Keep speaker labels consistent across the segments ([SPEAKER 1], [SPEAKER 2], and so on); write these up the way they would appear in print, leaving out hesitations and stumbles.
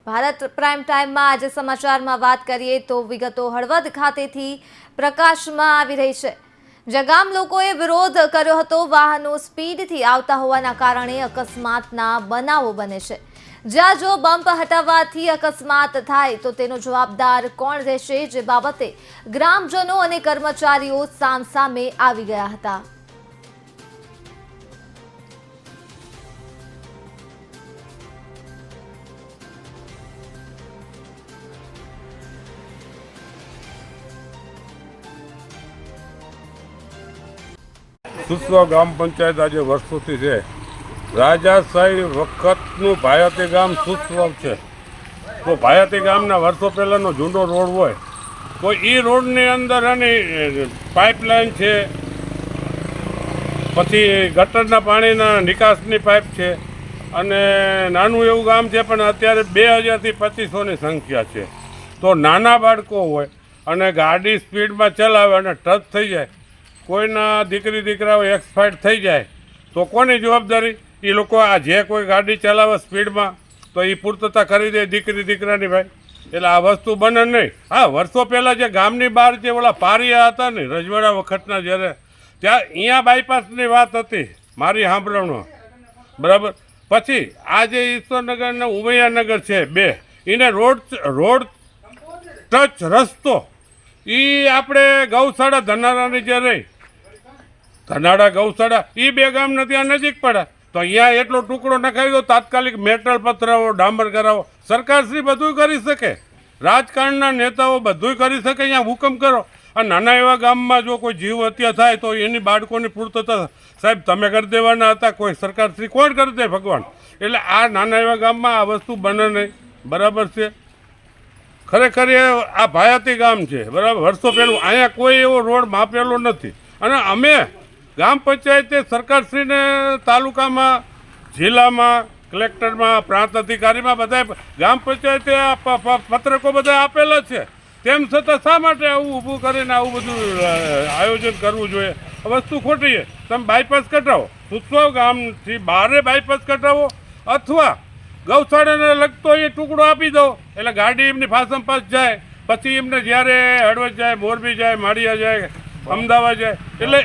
[SPEAKER 1] Bharat prime ટાઈમમાં આજે સમાચારમાં વાત કરીએ તો વિગતો હળવદ ખાતેથી પ્રકાશમાં આવી રહી છે, જ્યાં ગામ લોકોએ વિરોધ કર્યો હતો। વાહનો સ્પીડથી આવતા હોવાના કારણે અકસ્માતના બનાવો બને છે, જ્યાં જો બમ્પ હટાવવાથી અકસ્માત થાય તો તેનો જવાબદાર કોણ રહેશે, જે બાબતે ગ્રામજનો અને કર્મચારીઓ સામસામે આવી ગયા હતા।
[SPEAKER 2] સુસવા ગ્રામ પંચાયત આજે વર્ષોથી છે। રાજાશાહી વખતનું ભાયાતી ગામ સુસવાવ છે। તો ભાયાતી ગામના વર્ષો પહેલાંનો જૂનો રોડ હોય તો એ રોડની અંદર એની પાઇપલાઇન છે, પછી ગટરના પાણીના નિકાસની પાઇપ છે, અને નાનું એવું ગામ છે, પણ અત્યારે 2000થી 2500ની સંખ્યા છે। તો નાના બાળકો હોય અને ગાડી સ્પીડમાં ચલાવે અને ટચ થઈ જાય, કોઈના દીકરી દીકરાઓ એક્સપાયર થઈ જાય તો કોની જવાબદારી? એ લોકો આ જે કોઈ ગાડી ચલાવે સ્પીડમાં તો એ પૂર્તતા કરી દે દીકરી દીકરાની ભાઈ, એટલે આ વસ્તુ બને નહીં। હા, વર્ષો પહેલાં જે ગામની બહાર જે ઓલા પારિયા હતા ને રજવાડા વખતના, જ્યારે ત્યાં અહીંયા બાયપાસની વાત હતી મારી સાંભળવાનો, બરાબર। પછી આ જે ઈશ્વરનગર અને ઉમૈયાનગર છે બે, એને રોડ ટચ રસ્તો એ આપણે ગૌશાળા ધનારાની જે રહી ધનાળા ગૌશાળા એ બે ગામના ત્યાં નજીક પડે, તો અહીંયા એટલો ટુકડો નખાવી દો, તાત્કાલિક મેટલ પથરાવો, ડામર કરાવો। સરકારશ્રી બધું કરી શકે, રાજકારણના નેતાઓ બધું કરી શકે, અહીંયા હુકમ કરો। અને નાના એવા ગામમાં જો કોઈ જીવ હત્યા થાય તો એની બાળકોની પૂર્તતા સાહેબ તમે કરી દેવાના હતા, કોઈ સરકારશ્રી કોણ કરી દે ભગવાન? એટલે આ નાના એવા ગામમાં આ વસ્તુ બને નહીં, બરાબર છે। ખરેખર આ ભાયાતી ગામ છે, બરાબર। વર્ષો પહેલું અહીંયા કોઈ એવો રોડ માપેલો નથી, અને અમે ગ્રામ પંચાયતે સરકારશ્રીને તાલુકામાં, જિલ્લામાં, કલેક્ટરમાં, પ્રાંત અધિકારીમાં બધા ગ્રામ પંચાયતે પત્રકો બધા આપેલા છે, તેમ છતાં શા માટે આવું ઊભું કરીને આવું બધું આયોજન કરવું જોઈએ? વસ્તુ ખોટી છે। તમે બાયપાસ કઢાવો, સુસવાવ ગામથી બહારે બાયપાસ કઢાવો, અથવા ગૌશાળાને લગતો એ ટુકડો આપી દો, એટલે ગાડી એમની ફાસમ પાસ જાય, પછી એમને જ્યારે હળવદ જાય, મોરબી જાય, માળિયા જાય, અમદાવાદ જાય, એટલે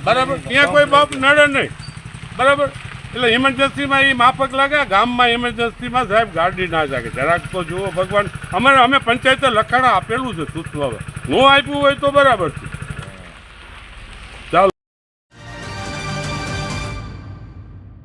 [SPEAKER 2] બરાબર ત્યાં કોઈ બાપ નડે નહીં, બરાબર। એટલે ઇમરજન્સીમાં એ માફક લાગે, ગામમાં ઇમરજન્સીમાં સાહેબ ગાડી ના જાગે, જરાક તો જુઓ ભગવાન। અમે પંચાયતે લખાણ આપેલું છે સુસવાવે, ન આપ્યું હોય તો બરાબર છે।